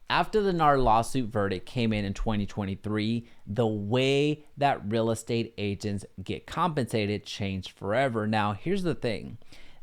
After the NAR lawsuit verdict came in 2023, the way that real estate agents get compensated changed forever. Now, here's the thing.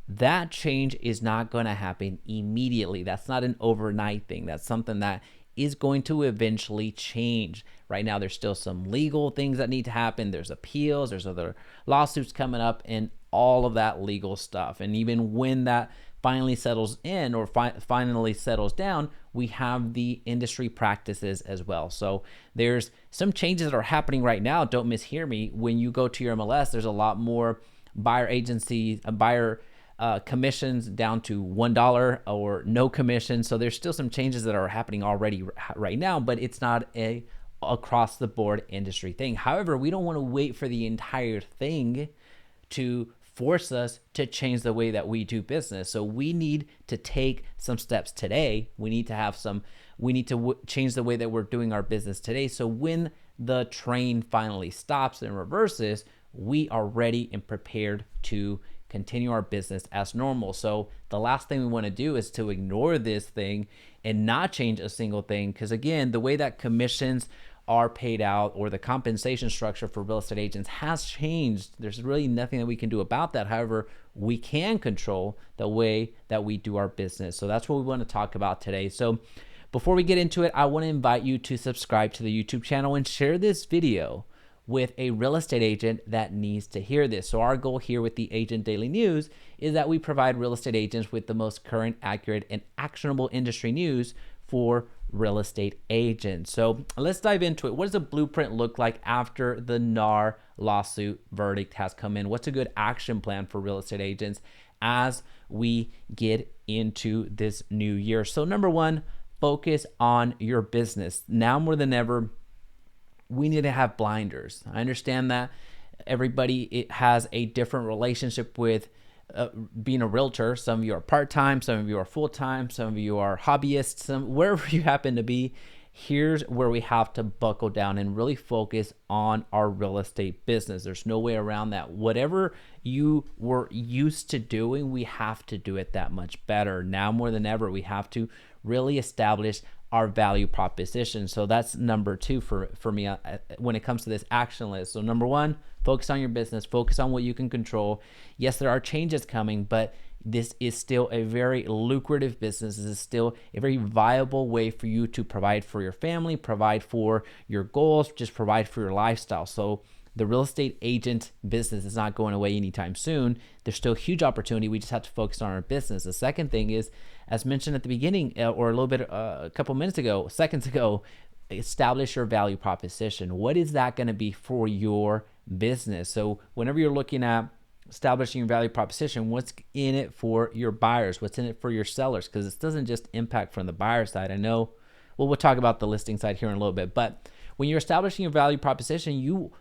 That change is not going to happen immediately. That's not an overnight thing. That's something that is going to eventually change. Right now, there's still some legal things that need to happen. There's appeals, there's other lawsuits coming up, and all of that legal stuff. And even when that finally settles in or finally settles down, we have the industry practices as well. So there's some changes that are happening right now. Don't mishear me. When you go to your MLS, there's a lot more buyer agency, buyer commissions down to $1 or no commission. So there's still some changes that are happening already right now, but it's not a across the board industry thing. However, we don't want to wait for the entire thing to force us to change the way that we do business. So we need to take some steps today. We need to change the way that we're doing our business today. So when the train finally stops and reverses, we are ready and prepared to continue our business as normal. So the last thing we want to do is to ignore this thing and not change a single thing. Because again, the way that commissions are paid out or the compensation structure for real estate agents has changed. There's really nothing that we can do about that. However, we can control the way that we do our business. So that's what we want to talk about today. So before we get into it, I want to invite you to subscribe to the YouTube channel and share this video with a real estate agent that needs to hear this. So our goal here with the Agent Daily News is that we provide real estate agents with the most current, accurate, and actionable industry news for real estate agents. So let's dive into it. What does a blueprint look like after the NAR lawsuit verdict has come in? What's a good action plan for real estate agents as we get into this new year? So number one, focus on your business. Now more than ever, we need to have blinders. I understand that everybody has a different relationship with being a realtor. Some of you are part-time, some of you are full-time, some of you are hobbyists, wherever you happen to be. Here's where we have to buckle down and really focus on our real estate business. There's no way around that. Whatever you were used to doing, we have to do it that much better. Now more than ever, we have to really establish our value proposition. So that's number two for me when it comes to this action list. So number one, focus on your business, focus on what you can control. Yes, there are changes coming, but this is still a very lucrative business. This is still a very viable way for you to provide for your family, provide for your goals, just provide for your lifestyle. So the real estate agent business is not going away anytime soon. There's still huge opportunity. We just have to focus on our business. The second thing is, as mentioned at the beginning or a little bit, a couple minutes ago, seconds ago, establish your value proposition. What is that going to be for your business? So whenever you're looking at establishing your value proposition, what's in it for your buyers? What's in it for your sellers? Because this doesn't just impact from the buyer side. I know, well, we'll talk about the listing side here in a little bit, but when you're establishing your value proposition, you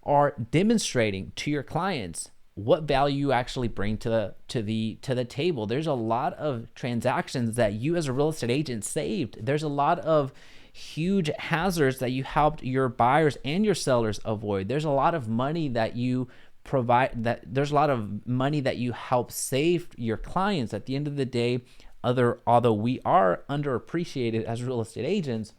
are demonstrating to your clients what value you actually bring to the table. There's a lot of transactions that you as a real estate agent saved. There's a lot of huge hazards that you helped your buyers and your sellers avoid. There's a lot of money that you provide, there's a lot of money that you help save your clients. At the end of the day, although we are underappreciated as real estate agents,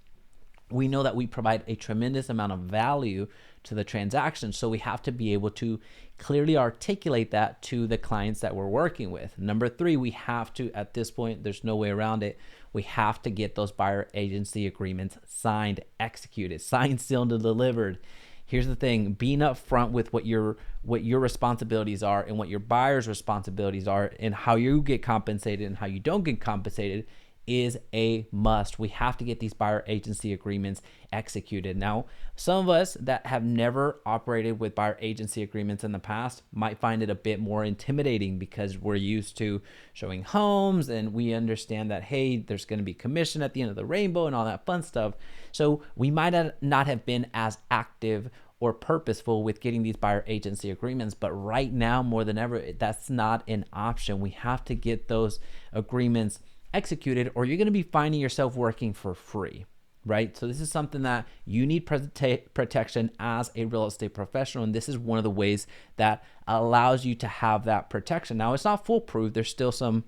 we know that we provide a tremendous amount of value to the transaction. So we have to be able to clearly articulate that to the clients that we're working with. Number three, we have to, at this point, there's no way around it, we have to get those buyer agency agreements signed, executed, signed, sealed, and delivered. Here's the thing, being upfront with what your responsibilities are and what your buyer's responsibilities are and how you get compensated and how you don't get compensated is a must. We have to get these buyer agency agreements executed. Now, some of us that have never operated with buyer agency agreements in the past might find it a bit more intimidating because we're used to showing homes and we understand that, hey, there's going to be commission at the end of the rainbow and all that fun stuff. So we might not have been as active or purposeful with getting these buyer agency agreements, but right now more than ever, that's not an option. We have to get those agreements executed or you're going to be finding yourself working for free, right? So this is something that you need protection as a real estate professional, and this is one of the ways that allows you to have that protection. Now, it's not foolproof. There's still some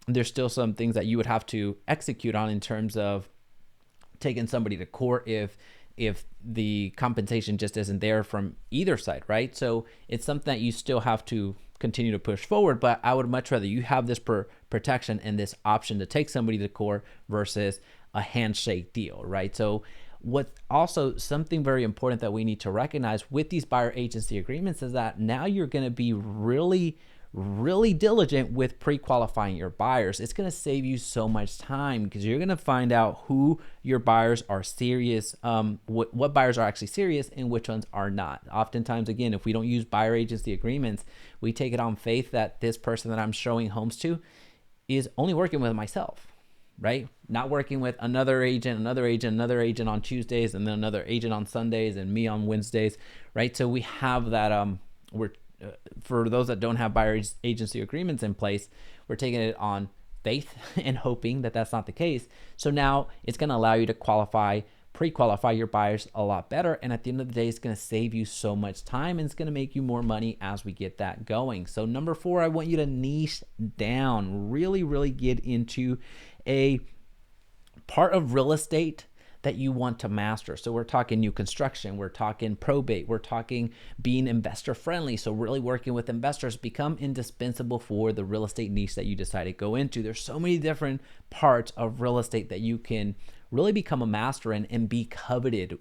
there's still some things that you would have to execute on in terms of taking somebody to court if the compensation just isn't there from either side, right? So it's something that you still have to continue to push forward, but I would much rather you have this protection and this option to take somebody to court versus a handshake deal, right? So what also something very important that we need to recognize with these buyer agency agreements is that now you're going to be really diligent with pre-qualifying your buyers. It's going to save you so much time because you're going to find out who your buyers are serious, what buyers are actually serious and which ones are not. Oftentimes, again, if we don't use buyer agency agreements, we take it on faith that this person that I'm showing homes to is only working with myself, right? Not working with another agent on Tuesdays, and then another agent on Sundays, and me on Wednesdays, right? So we have that, for those that don't have buyer agency agreements in place, we're taking it on faith and hoping that that's not the case. So now it's going to allow you to pre-qualify your buyers a lot better. And at the end of the day, it's going to save you so much time and it's going to make you more money as we get that going. So number 4, I want you to niche down, really get into a part of real estate that you want to master. So we're talking new construction, we're talking probate, we're talking being investor friendly. So really working with investors become indispensable for the real estate niche that you decide to go into. There's so many different parts of real estate that you can really become a master in and be coveted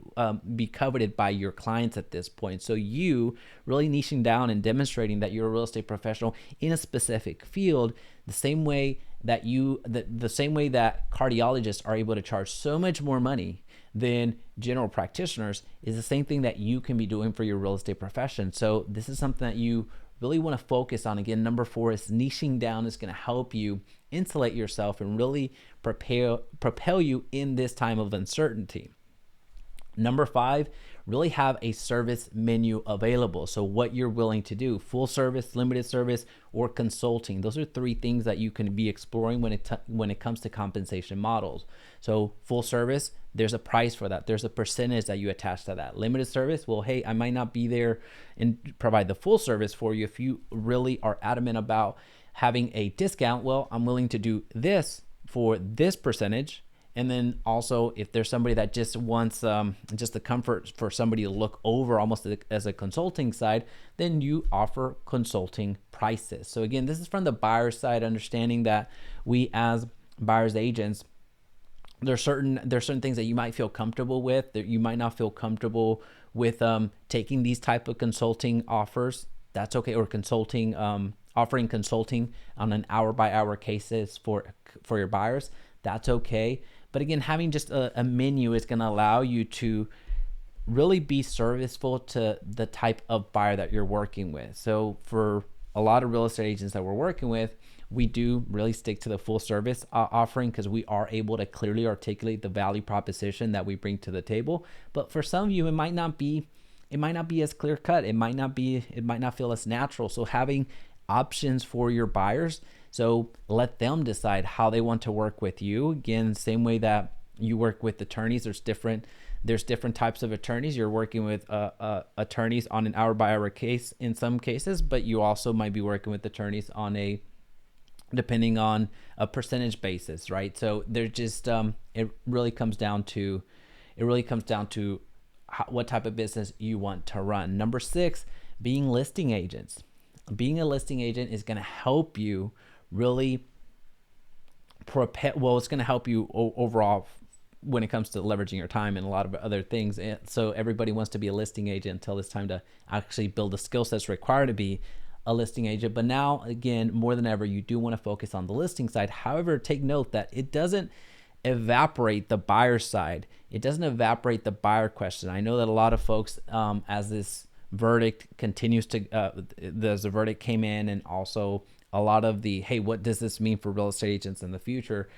by your clients at this point. So you really niching down and demonstrating that you're a real estate professional in a specific field, the same way that the same way that cardiologists are able to charge so much more money than general practitioners is the same thing that you can be doing for your real estate profession. So this is something that you really want to focus on. Again, number 4 is niching down is going to help you insulate yourself and really propel you in this time of uncertainty. Number 5, really have a service menu available. So what you're willing to do, full service, limited service, or consulting. Those are 3 things that you can be exploring when it comes to compensation models. So full service, there's a price for that. There's a percentage that you attach to that. Limited service, well, hey, I might not be there and provide the full service for you. If you really are adamant about having a discount, well, I'm willing to do this for this percentage. And then also, if there's somebody that just wants just the comfort for somebody to look over almost as a consulting side, then you offer consulting prices. So again, this is from the buyer side, understanding that we as buyers agents, there's certain things that you might feel comfortable with, that you might not feel comfortable with taking these type of consulting offers. That's okay, or consulting, offering consulting on an hour-by-hour cases for your buyers. That's okay. But again, having just a menu is going to allow you to really be serviceful to the type of buyer that you're working with. So for a lot of real estate agents that we're working with, we do really stick to the full service offering because we are able to clearly articulate the value proposition that we bring to the table. But for some of you, it might not be as clear cut. It might not feel as natural. So having options for your buyers, so let them decide how they want to work with you. Again, same way that you work with attorneys, there's different types of attorneys. You're working with attorneys on an hour-by-hour case in some cases, but you also might be working with attorneys on depending on a percentage basis, right? So they're just it really comes down to what type of business you want to run. Number 6, being listing agents. Being a listing agent is going to help you really it's going to help you overall when it comes to leveraging your time and a lot of other things. And so everybody wants to be a listing agent until it's time to actually build the skill sets required to be a listing agent. But now, again, more than ever, you do want to focus on the listing side. However, take note that it doesn't evaporate the buyer side. It doesn't evaporate the buyer question. I know that a lot of folks, as this verdict continues to, the verdict came in, and also a lot of the, hey, what does this mean for real estate agents in the future?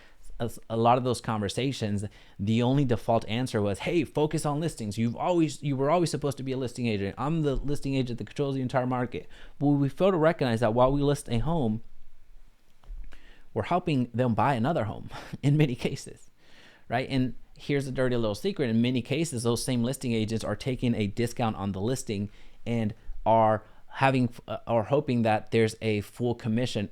A lot of those conversations, the only default answer was, hey, focus on listings. You were always supposed to be a listing agent. I'm the listing agent that controls the entire market. Well, we fail to recognize that while we list a home, we're helping them buy another home in many cases, right? And here's a dirty little secret. In many cases, those same listing agents are taking a discount on the listing and are hoping that there's a full commission,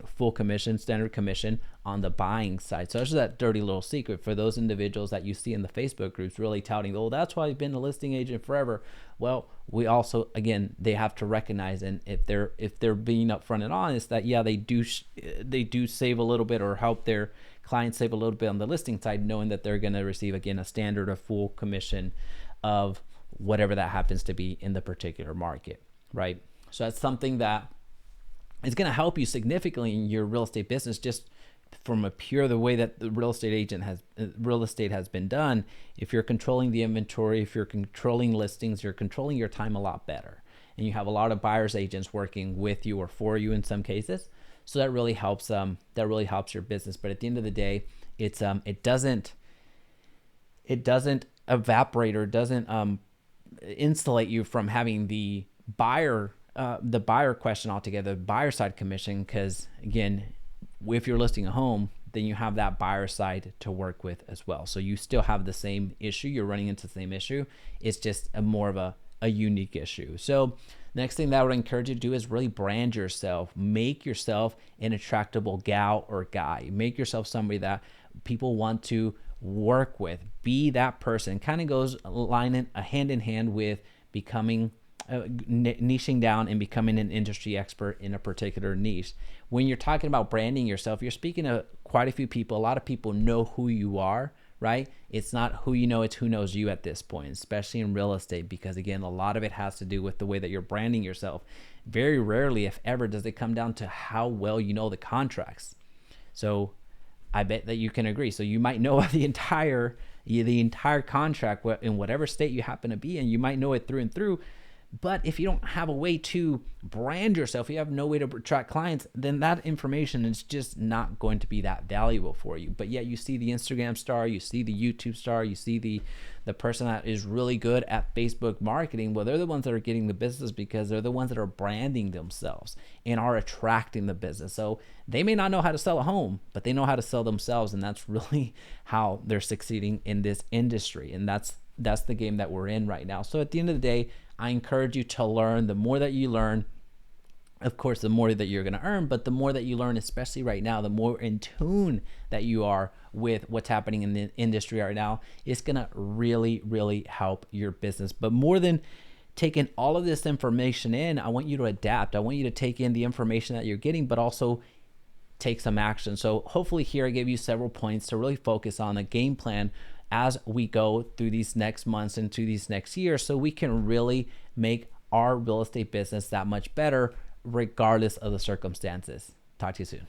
standard commission on the buying side. So that's that dirty little secret for those individuals that you see in the Facebook groups really touting, oh, that's why I've been a listing agent forever. Well, we also, again, they have to recognize, and if they're being upfront and honest, that yeah, they do save a little bit or help their clients save a little bit on the listing side, knowing that they're going to receive, again, a standard or full commission of whatever that happens to be in the particular market, right? So that's something that is going to help you significantly in your real estate business, just from a pure the way that the real estate has been done. If you're controlling the inventory, if you're controlling listings, you're controlling your time a lot better, and you have a lot of buyers agents working with you or for you in some cases. So that really helps. That really helps your business. But at the end of the day, it doesn't evaporate or doesn't insulate you from having the buyer question altogether, the buyer side commission, because again, if you're listing a home, then you have that buyer side to work with as well. So you still have the same issue, you're running into the same issue. It's just more of a unique issue. So next thing that I would encourage you to do is really brand yourself. Make yourself an attractable gal or guy. Make yourself somebody that people want to work with. Be that person. Kind of goes hand in hand with becoming niching down and becoming an industry expert in a particular niche. When you're talking about branding yourself, you're speaking to quite a few people. A lot of people know who you are, right? It's not who you know, it's who knows you at this point, especially in real estate, because again, a lot of it has to do with the way that you're branding yourself. Very rarely, if ever, does it come down to how well you know the contracts. So I bet that you can agree. So you might know the entire contract in whatever state you happen to be in. You might know it through and through. But if you don't have a way to brand yourself, you have no way to attract clients, then that information is just not going to be that valuable for you. But yet you see the Instagram star, you see the YouTube star, you see the person that is really good at Facebook marketing. Well, they're the ones that are getting the business because they're the ones that are branding themselves and are attracting the business. So they may not know how to sell a home, but they know how to sell themselves. And that's really how they're succeeding in this industry. And that's the game that we're in right now. So at the end of the day, I encourage you to learn. The more that you learn, of course, the more that you're going to earn, but the more that you learn, especially right now, the more in tune that you are with what's happening in the industry right now, it's going to really, really help your business. But more than taking all of this information in, I want you to adapt. I want you to take in the information that you're getting, but also take some action. So hopefully here I gave you several points to really focus on a game plan as we go through these next months into these next years, so we can really make our real estate business that much better regardless of the circumstances. Talk to you soon.